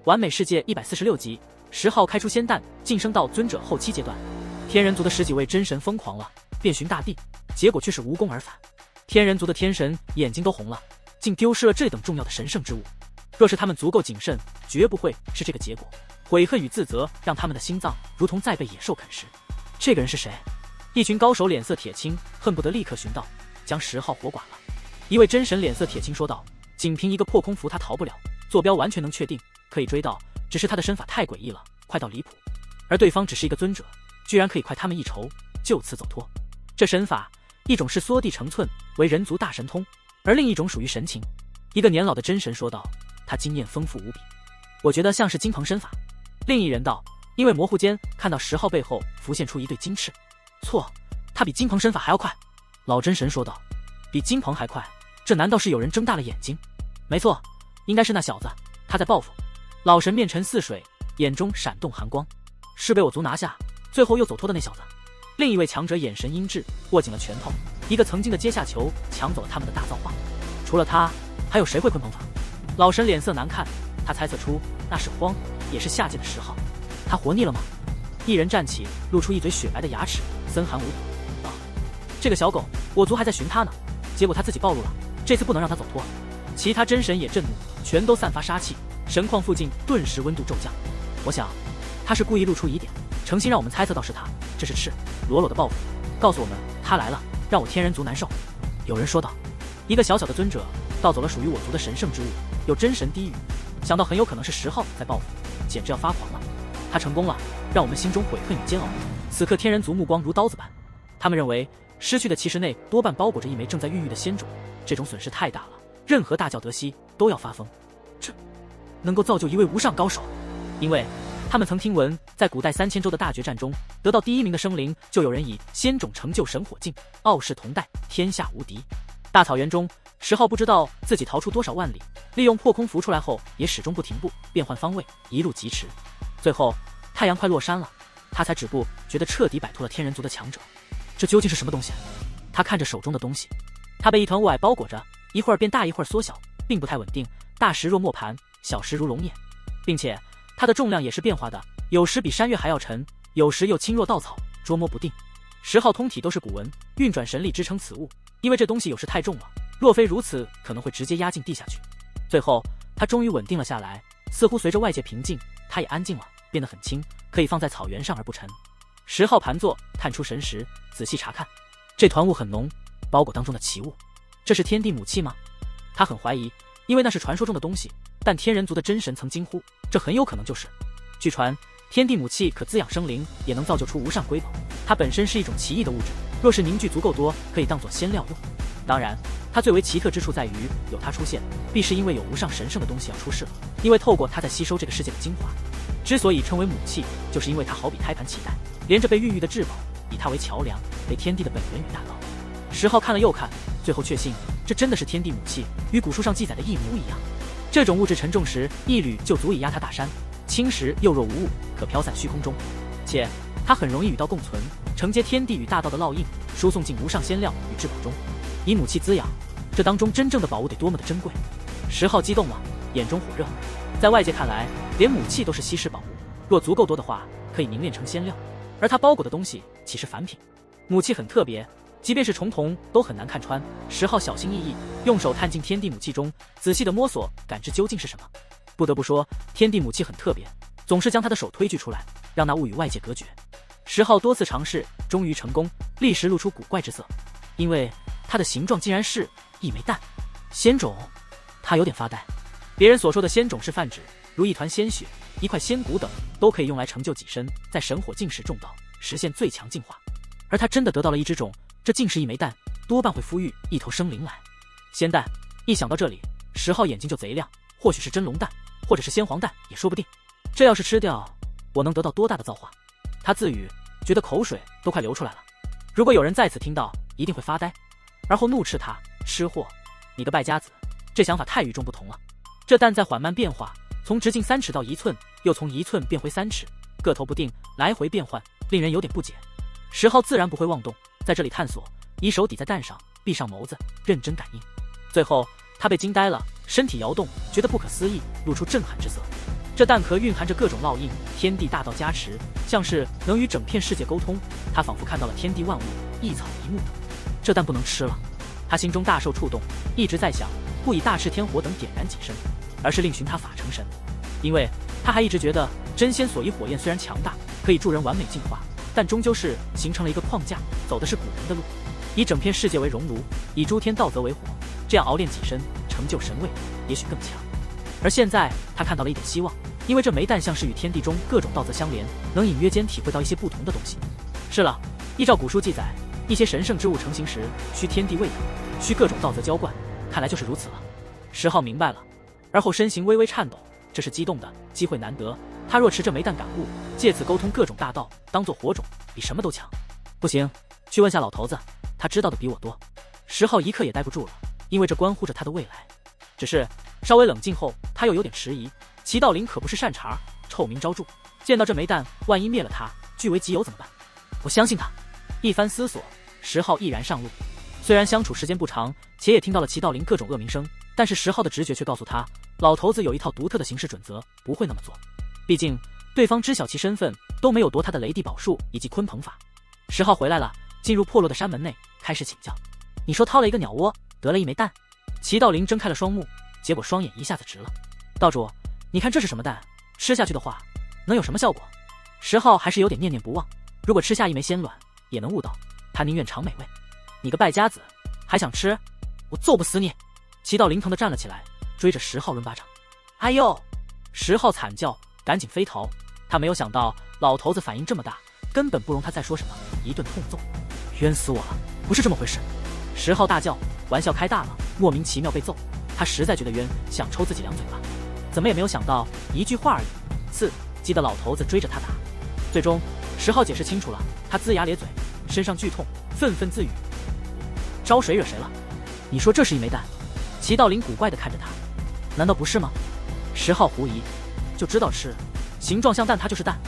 完美世界146集，10号开出仙弹，晋升到尊者后期阶段。天人族的10几位真神疯狂了，遍寻大地，结果却是无功而返。天人族的天神眼睛都红了，竟丢失了这等重要的神圣之物。若是他们足够谨慎，绝不会是这个结果。悔恨与自责让他们的心脏如同在被野兽啃食。这个人是谁？一群高手脸色铁青，恨不得立刻寻到，将10号活剐了。一位真神脸色铁青说道：“仅凭一个破空符，他逃不了。坐标完全能确定，可以追到，只是他的身法太诡异了，快到离谱。而对方只是一个尊者，居然可以快他们一筹，就此走脱。这身法，一种是缩地成寸，为人族大神通，而另一种属于神情。”一个年老的真神说道：“他经验丰富无比，我觉得像是金鹏身法。”另一人道：“因为模糊间看到10号背后浮现出一对金翅。”错，他比金鹏身法还要快。老真神说道：“比金鹏还快？这难道是有人睁大了眼睛？”没错，应该是那小子，他在报复。老神面沉似水，眼中闪动寒光，是被我族拿下，最后又走脱的那小子。另一位强者眼神阴鸷，握紧了拳头。一个曾经的阶下囚抢走了他们的大造化，除了他，还有谁会鲲鹏法？老神脸色难看，他猜测出那是荒，也是下界的10号。他活腻了吗？一人站起，露出一嘴雪白的牙齿，森寒无比。啊，这个小狗，我族还在寻他呢，结果他自己暴露了，这次不能让他走脱。其他真神也震怒，全都散发杀气，神矿附近顿时温度骤降。我想，他是故意露出疑点，诚心让我们猜测到是他，这是赤裸裸的报复，告诉我们他来了，让我天人族难受。有人说道。一个小小的尊者盗走了属于我族的神圣之物，有真神低语，想到很有可能是10号在报复，简直要发狂了。他成功了，让我们心中悔恨与煎熬。此刻天人族目光如刀子般，他们认为失去的气势内多半包裹着一枚正在孕育的仙种，这种损失太大了，任何大教得悉都要发疯。这能够造就一位无上高手，因为他们曾听闻，在古代3000州的大决战中，得到第1名的生灵就有人以仙种成就神火境，傲视同代，天下无敌。大草原中，10号不知道自己逃出多少万里，利用破空符出来后，也始终不停步，变换方位，一路疾驰。最后太阳快落山了，他才止步，觉得彻底摆脱了天人族的强者。这究竟是什么东西？他看着手中的东西，他被一团雾霭包裹着，一会儿变大一会儿缩小，并不太稳定，大石若磨盘，小石如龙叶，并且它的重量也是变化的，有时比山岳还要沉，有时又轻若稻草，捉摸不定。10号通体都是古文，运转神力支撑此物，因为这东西有时太重了，若非如此，可能会直接压进地下去。最后他终于稳定了下来，似乎随着外界平静，他也安静了，变得很轻，可以放在草原上而不沉。10号盘坐，探出神识，仔细查看，这团雾很浓，包裹当中的奇物，这是天地母气吗？他很怀疑，因为那是传说中的东西，但天人族的真神曾惊呼，这很有可能就是。据传天地母气可滋养生灵，也能造就出无上瑰宝，它本身是一种奇异的物质，若是凝聚足够多，可以当作仙料用。当然它最为奇特之处在于，有它出现，必是因为有无上神圣的东西要出世了，因为透过它在吸收这个世界的精华。之所以称为母气，就是因为它好比胎盘脐带，连着被孕育的至宝，以它为桥梁，为天地的本源与大道。10号看了又看，最后确信这真的是天地母气，与古书上记载的一模一样。这种物质沉重时，一缕就足以压塌大山，轻时又若无物，可飘散虚空中，且它很容易与道共存，承接天地与大道的烙印，输送进无上仙料与至宝中，以母气滋养。这当中真正的宝物得多么的珍贵！10号激动了，眼中火热。在外界看来，连母气都是稀世宝物，若足够多的话，可以凝练成仙料，而它包裹的东西岂是凡品？母气很特别，即便是重瞳都很难看穿。10号小心翼翼，用手探进天地母气中，仔细的摸索，感知究竟是什么。不得不说，天地母气很特别，总是将他的手推举出来，让那物与外界隔绝。10号多次尝试，终于成功，立时露出古怪之色，因为它的形状竟然是一枚蛋，仙种。他有点发呆。别人所说的仙种是泛指，如一团鲜血、一块仙骨等，都可以用来成就己身，在神火境时中道，实现最强进化。而他真的得到了一只种，这竟是一枚蛋，多半会孵育一头生灵来。仙蛋，一想到这里，10号眼睛就贼亮，或许是真龙蛋，或者是仙黄蛋也说不定。这要是吃掉，我能得到多大的造化？他自语，觉得口水都快流出来了。如果有人在此听到，一定会发呆，而后怒斥他：吃货，你个败家子！这想法太与众不同了。这蛋在缓慢变化，从直径3尺到1寸，又从1寸变回3尺，个头不定，来回变换，令人有点不解。10号自然不会妄动，在这里探索，以手抵在蛋上，闭上眸子，认真感应。最后他被惊呆了，身体摇动，觉得不可思议，露出震撼之色。这蛋壳蕴含着各种烙印，天地大道加持，像是能与整片世界沟通。他仿佛看到了天地万物，一草一木。这蛋不能吃了，他心中大受触动，一直在想，不以大赤天火等点燃己身，而是另寻他法成神。因为他还一直觉得真仙所依火焰虽然强大，可以助人完美进化，但终究是形成了一个框架，走的是古人的路，以整片世界为熔炉，以诸天道则为火，这样熬炼己身，成就神位，也许更强。而现在他看到了一点希望，因为这枚蛋像是与天地中各种道则相连，能隐约间体会到一些不同的东西。是了，依照古书记载，一些神圣之物成型时，需天地喂养，需各种道则浇灌，看来就是如此了。石浩明白了，而后身形微微颤抖，这是激动的，机会难得。他若持这枚蛋感悟，借此沟通各种大道，当作火种，比什么都强。不行，去问下老头子，他知道的比我多。石浩一刻也待不住了，因为这关乎着他的未来。只是稍微冷静后，他又有点迟疑。齐道林可不是善茬，臭名昭著，见到这枚蛋，万一灭了他，据为己有怎么办？我相信他。一番思索，石浩毅然上路。虽然相处时间不长，且也听到了齐道林各种恶名声，但是石浩的直觉却告诉他，老头子有一套独特的行事准则，不会那么做。毕竟对方知晓其身份，都没有夺他的雷地宝术以及鲲鹏法。石浩回来了，进入破落的山门内，开始请教。你说掏了一个鸟窝，得了一枚蛋。齐道林睁开了双目，结果双眼一下子直了。道主，你看这是什么蛋？吃下去的话，能有什么效果？石浩还是有点念念不忘。如果吃下一枚仙卵，也能悟道，他宁愿尝美味。你个败家子，还想吃？我揍不死你！齐道林疼得站了起来，追着石浩抡巴掌。哎呦！石浩惨叫，赶紧飞逃。他没有想到老头子反应这么大，根本不容他再说什么，一顿痛揍。冤死我了，不是这么回事！石浩大叫，玩笑开大了，莫名其妙被揍，他实在觉得冤，想抽自己两嘴巴，怎么也没有想到一句话而已，刺激得老头子追着他打。最终石浩解释清楚了，他龇牙咧嘴，身上剧痛，愤愤自语：招谁惹谁了？你说这是一枚蛋？齐道林古怪地看着他，难道不是吗？石浩狐疑，就知道吃，形状像蛋，它就是蛋。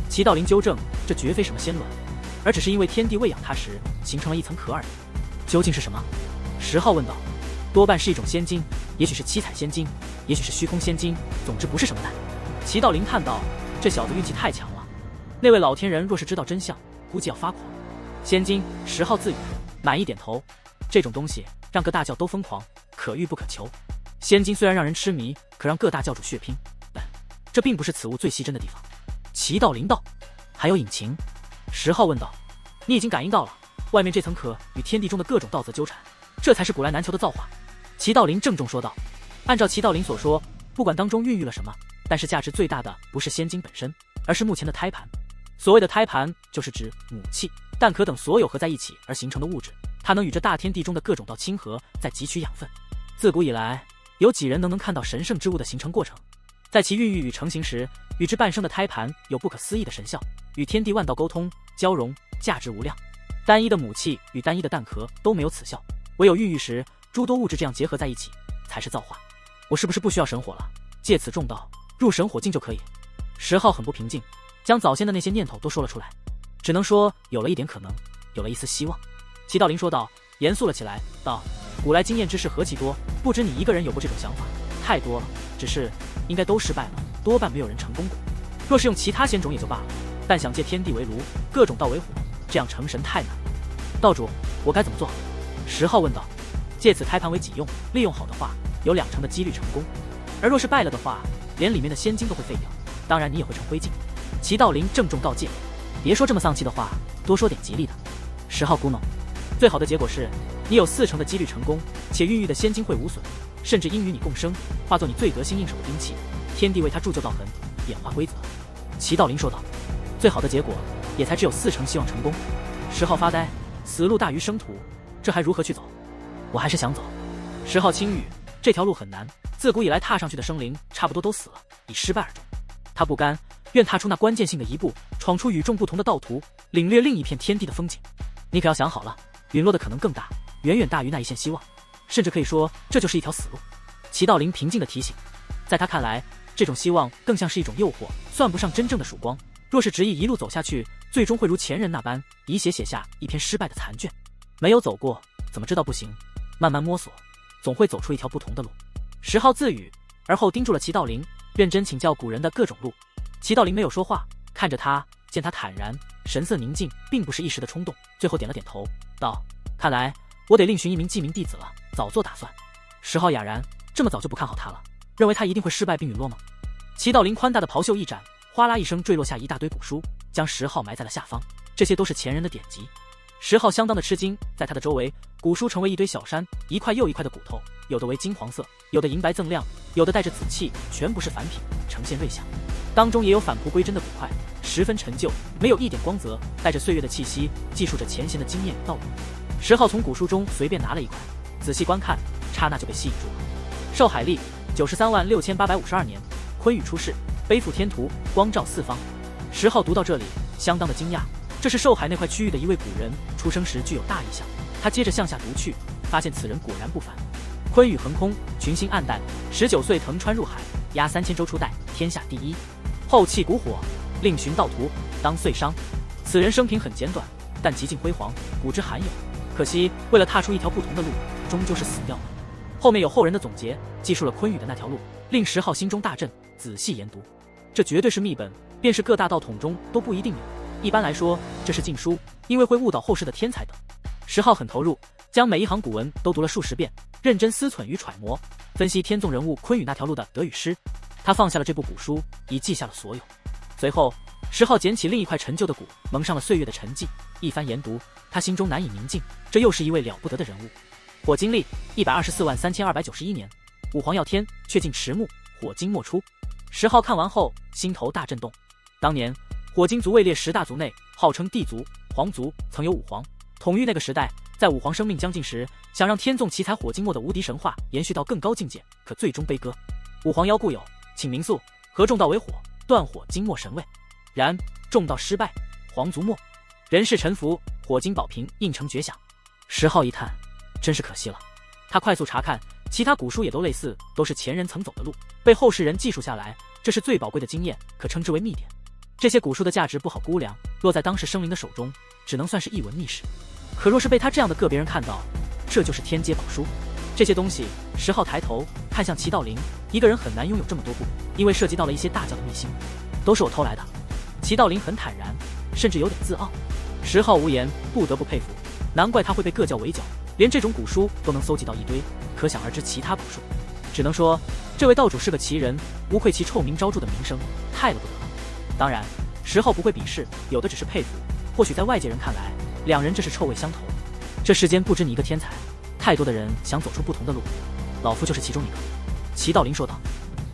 齐道林纠正，这绝非什么仙卵，而只是因为天地喂养它时形成了一层壳而已。究竟是什么？石浩问道。多半是一种仙晶，也许是七彩仙晶，也许是虚空仙晶，总之不是什么蛋。齐道林叹道，这小子运气太强了。那位老天人若是知道真相，估计要发狂。仙晶，石浩自语，满意点头。这种东西让各大教都疯狂，可遇不可求。仙晶虽然让人痴迷，可让各大教主血拼，但这并不是此物最稀珍的地方。齐道林道，还有隐情？石浩问道。你已经感应到了，外面这层壳与天地中的各种道则纠缠，这才是古来难求的造化。齐道林郑重说道。按照齐道林所说，不管当中孕育了什么，但是价值最大的不是仙晶本身，而是目前的胎盘。所谓的胎盘，就是指母气、蛋壳等所有合在一起而形成的物质，它能与这大天地中的各种道亲和，再汲取养分。自古以来，有几人能看到神圣之物的形成过程？在其孕育与成型时，与之伴生的胎盘有不可思议的神效，与天地万道沟通交融，价值无量。单一的母气与单一的蛋壳都没有此效，唯有孕育时诸多物质这样结合在一起，才是造化。我是不是不需要神火了？借此种道，入神火境就可以？石浩很不平静，将早先的那些念头都说了出来。只能说有了一点可能，有了一丝希望。齐道林说道，严肃了起来，道：古来经验之事何其多，不止你一个人有过这种想法，太多了，只是应该都失败了，多半没有人成功过。若是用其他仙种也就罢了，但想借天地为炉，各种道为火，这样成神太难了。道主，我该怎么做？石浩问道。借此胎盘为己用，利用好的话，有20%的几率成功；而若是败了的话，连里面的仙晶都会废掉，当然你也会成灰烬。齐道林郑重告诫，别说这么丧气的话，多说点吉利的。石浩咕哝，最好的结果是你有40%的几率成功，且孕育的仙晶会无损，甚至因与你共生，化作你最得心应手的兵器，天地为他铸就道痕，演化规则。齐道林说道。最好的结果也才只有40%希望成功。石浩发呆，死路大于生途，这还如何去走？我还是想走。石浩轻语，这条路很难，自古以来踏上去的生灵差不多都死了，以失败而终。他不甘，愿踏出那关键性的一步，闯出与众不同的道途，领略另一片天地的风景。你可要想好了，陨落的可能更大，远远大于那一线希望，甚至可以说这就是一条死路。齐道林平静地提醒，在他看来，这种希望更像是一种诱惑，算不上真正的曙光。若是执意一路走下去，最终会如前人那般以血写下一篇失败的残卷。没有走过，怎么知道不行？慢慢摸索，总会走出一条不同的路。石浩自语，而后叮嘱了齐道林，认真请教古人的各种路。齐道陵没有说话，看着他，见他坦然，神色宁静，并不是一时的冲动，最后点了点头，道：“看来我得另寻一名记名弟子了，早做打算。”石浩哑然，这么早就不看好他了，认为他一定会失败并陨落吗？齐道陵宽大的袍袖一展，哗啦一声坠落下一大堆古书，将石浩埋在了下方。这些都是前人的典籍。石浩相当的吃惊，在他的周围，古书成为一堆小山，一块又一块的骨头，有的为金黄色，有的银白锃亮，有的带着紫气，全部是凡品，呈现锐象。当中也有返璞归真的古块，十分陈旧，没有一点光泽，带着岁月的气息，记述着前贤的经验与道路。石浩从古书中随便拿了一块，仔细观看，刹那就被吸引住了。寿海历936852年，昆宇出世，背负天图，光照四方。石浩读到这里，相当的惊讶，这是寿海那块区域的一位古人，出生时具有大异象。他接着向下读去，发现此人果然不凡。昆宇横空，群星暗淡，19岁腾川入海，压3000州初代，天下第一。后弃蛊火，另寻道途，当岁伤。此人生平很简短，但极尽辉煌，古之罕有。可惜为了踏出一条不同的路，终究是死掉了。后面有后人的总结，记述了昆宇的那条路，令石浩心中大震，仔细研读。这绝对是秘本，便是各大道统中都不一定有。一般来说，这是禁书，因为会误导后世的天才等。石浩很投入，将每一行古文都读了数十遍，认真思忖与揣摩，分析天纵人物昆宇那条路的得与失。他放下了这部古书，已记下了所有。随后，石浩捡起另一块陈旧的古，蒙上了岁月的沉寂，一番研读，他心中难以宁静。这又是一位了不得的人物。火经历1243291年，武皇耀天，却进迟暮，火经末出。石浩看完后，心头大震动。当年火经族位列10大族内，号称帝族、皇族，曾有武皇统御那个时代。在武皇生命将尽时，想让天纵奇才火经末的无敌神话延续到更高境界，可最终悲歌。武皇邀故友，请民宿，合众道为火，断火经末神位。然众道失败，皇族没，人事臣服，火经保平，应承绝响。石浩一叹，真是可惜了。他快速查看，其他古书也都类似，都是前人曾走的路，被后世人记述下来，这是最宝贵的经验，可称之为秘典。这些古书的价值不好估量，落在当时生灵的手中，只能算是一文秘史。可若是被他这样的个别人看到，这就是天阶宝书。这些东西，石浩抬头看向齐道陵，一个人很难拥有这么多部，因为涉及到了一些大教的秘辛，都是我偷来的。齐道陵很坦然，甚至有点自傲。石浩无言，不得不佩服，难怪他会被各教围剿，连这种古书都能搜集到一堆，可想而知其他宝术。只能说，这位道主是个奇人，无愧其臭名昭著的名声，太了不得了。当然，石浩不会鄙视，有的只是佩服。或许在外界人看来，两人这是臭味相投。这世间不止你一个天才，太多的人想走出不同的路，老夫就是其中一个。齐道陵说道。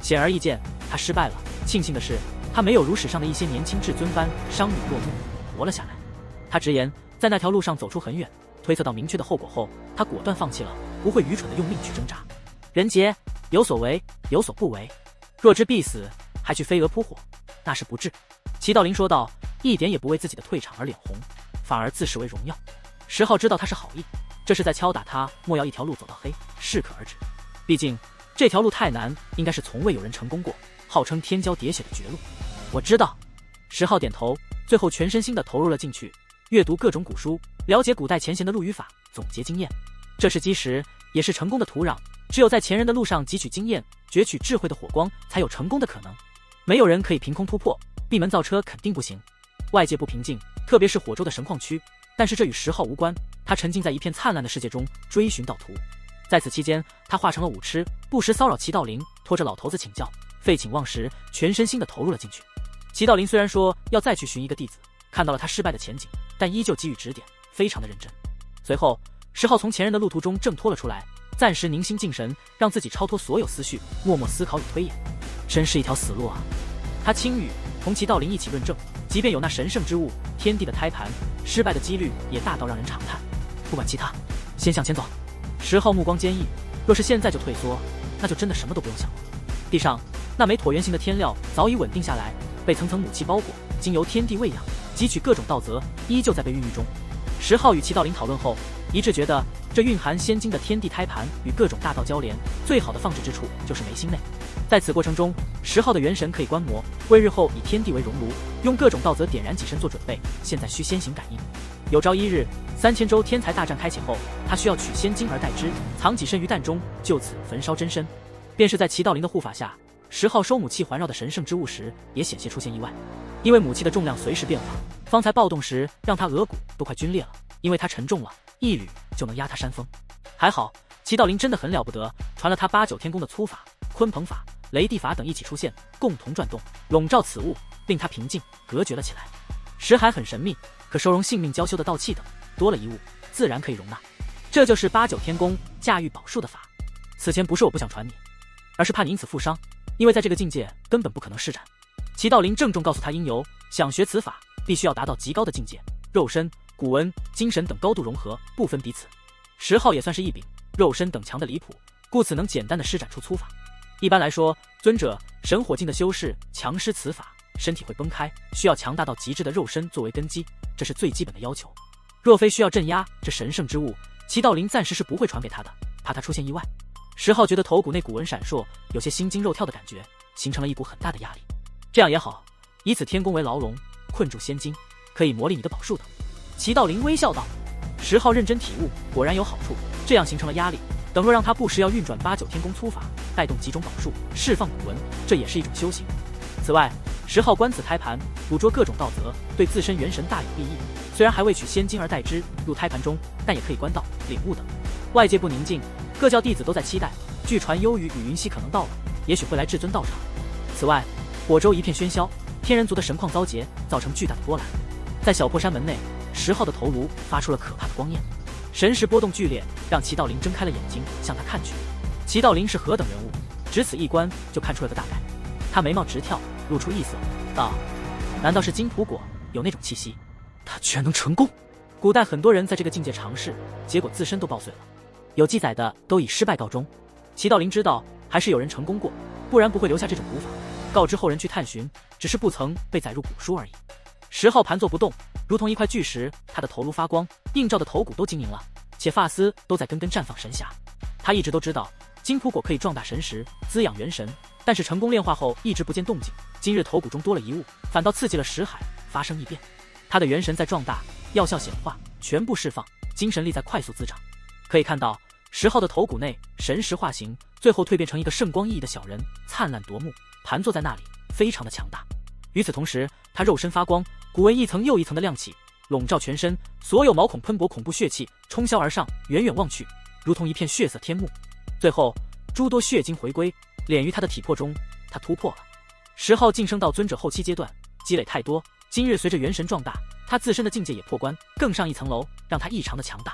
显而易见，他失败了。庆幸的是，他没有如史上的一些年轻至尊般伤女落幕，活了下来。他直言，在那条路上走出很远，推测到明确的后果后，他果断放弃了，不会愚蠢的用命去挣扎。人杰有所为，有所不为，若知必死，还去飞蛾扑火，那是不智。齐道陵说道，一点也不为自己的退场而脸红，反而自视为荣耀。石浩知道他是好意，这是在敲打他莫要一条路走到黑，适可而止。毕竟这条路太难，应该是从未有人成功过，号称天骄喋血的绝路。我知道。石浩点头，最后全身心地投入了进去，阅读各种古书，了解古代前贤的路语法，总结经验。这是基石，也是成功的土壤。只有在前人的路上汲取经验，攫取智慧的火光，才有成功的可能。没有人可以凭空突破，闭门造车肯定不行。外界不平静，特别是火州的神矿区，但是这与石浩无关。他沉浸在一片灿烂的世界中，追寻道途。在此期间，他化成了武痴，不时骚扰齐道陵，拖着老头子请教，废寝忘食，全身心地投入了进去。齐道陵虽然说要再去寻一个弟子，看到了他失败的前景，但依旧给予指点，非常的认真。随后，石浩从前人的路途中挣脱了出来，暂时凝心静神，让自己超脱所有思绪，默默思考与推演。真是一条死路啊！他轻语，同齐道陵一起论证，即便有那神圣之物，天地的胎盘，失败的几率也大到让人长叹。不管其他，先向前走。石浩目光坚毅，若是现在就退缩，那就真的什么都不用想了。地上那枚椭圆形的天料早已稳定下来，被层层母气包裹，经由天地喂养，汲取各种道则，依旧在被孕育中。石浩与齐道陵讨论后，一致觉得这蕴含仙经的天地胎盘与各种大道交连，最好的放置之处就是眉心内。在此过程中，石浩的元神可以观摩，为日后以天地为熔炉，用各种道则点燃己身做准备。现在需先行感应。有朝一日，3000州天才大战开启后，他需要取仙经而代之，藏己身于蛋中，就此焚烧真身。便是在齐道陵的护法下， 10号收母气环绕的神圣之物时，也险些出现意外，因为母气的重量随时变化，方才暴动时让他额骨都快皲裂了，因为它沉重了，一缕就能压他山峰。还好，齐道林真的很了不得，传了他8、9天宫的粗法、鲲鹏法、雷地法等一起出现，共同转动，笼罩此物，令他平静隔绝了起来。识海很神秘，可收容性命娇羞的道气等，多了一物，自然可以容纳。这就是8、9天宫驾驭宝术的法。此前不是我不想传你，而是怕你因此负伤，因为在这个境界根本不可能施展。齐道林郑重告诉他因由，想学此法，必须要达到极高的境界，肉身、古文、精神等高度融合，不分彼此。10号也算是一柄，肉身等强的离谱，故此能简单的施展出粗法。一般来说，尊者、神火境的修士强施此法，身体会崩开，需要强大到极致的肉身作为根基，这是最基本的要求。若非需要镇压这神圣之物，齐道林暂时是不会传给他的，怕他出现意外。10号觉得头骨内古纹闪烁，有些心惊肉跳的感觉，形成了一股很大的压力。这样也好，以此天宫为牢笼，困住仙晶，可以磨砺你的宝术等。齐道林微笑道。10号认真体悟，果然有好处，这样形成了压力。等若让他不时要运转8、9天宫粗法，带动几种宝术，释放古文，这也是一种修行。此外，10号观此胎盘，捕捉各种道则，对自身元神大有裨益。虽然还未取仙晶而代之入胎盘中，但也可以观道、领悟等。外界不宁静，各教弟子都在期待。据传幽雨与云溪可能到了，也许会来至尊道场。此外，火州一片喧嚣，天人族的神矿遭劫，造成巨大的波澜。在小破山门内，10号的头颅发出了可怕的光焰，神识波动剧烈，让齐道林睁开了眼睛向他看去。齐道林是何等人物，只此一观就看出了个大概。他眉毛直跳，露出异色，道：难道是金蒲果有那种气息？他居然能成功！古代很多人在这个境界尝试，结果自身都爆碎了，有记载的都以失败告终。齐道林知道还是有人成功过，不然不会留下这种古法，告知后人去探寻，只是不曾被载入古书而已。10号盘坐不动，如同一块巨石，他的头颅发光，映照的头骨都晶莹了，且发丝都在根根绽放神霞。他一直都知道金蒲果可以壮大神识，滋养元神，但是成功炼化后一直不见动静，今日头骨中多了一物，反倒刺激了识海，发生异变。他的元神在壮大，药效显化，全部释放，精神力在快速滋长。可以看到10号的头骨内神识化形，最后蜕变成一个圣光熠熠的小人，灿烂夺目，盘坐在那里，非常的强大。与此同时，他肉身发光，古文一层又一层的亮起，笼罩全身，所有毛孔喷薄恐怖血气冲霄而上，远远望去，如同一片血色天幕。最后，诸多血精回归，敛于他的体魄中，他突破了。10号晋升到尊者后期阶段，积累太多，今日随着元神壮大，他自身的境界也破关，更上一层楼，让他异常的强大。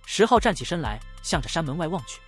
10号站起身来，向着山门外望去。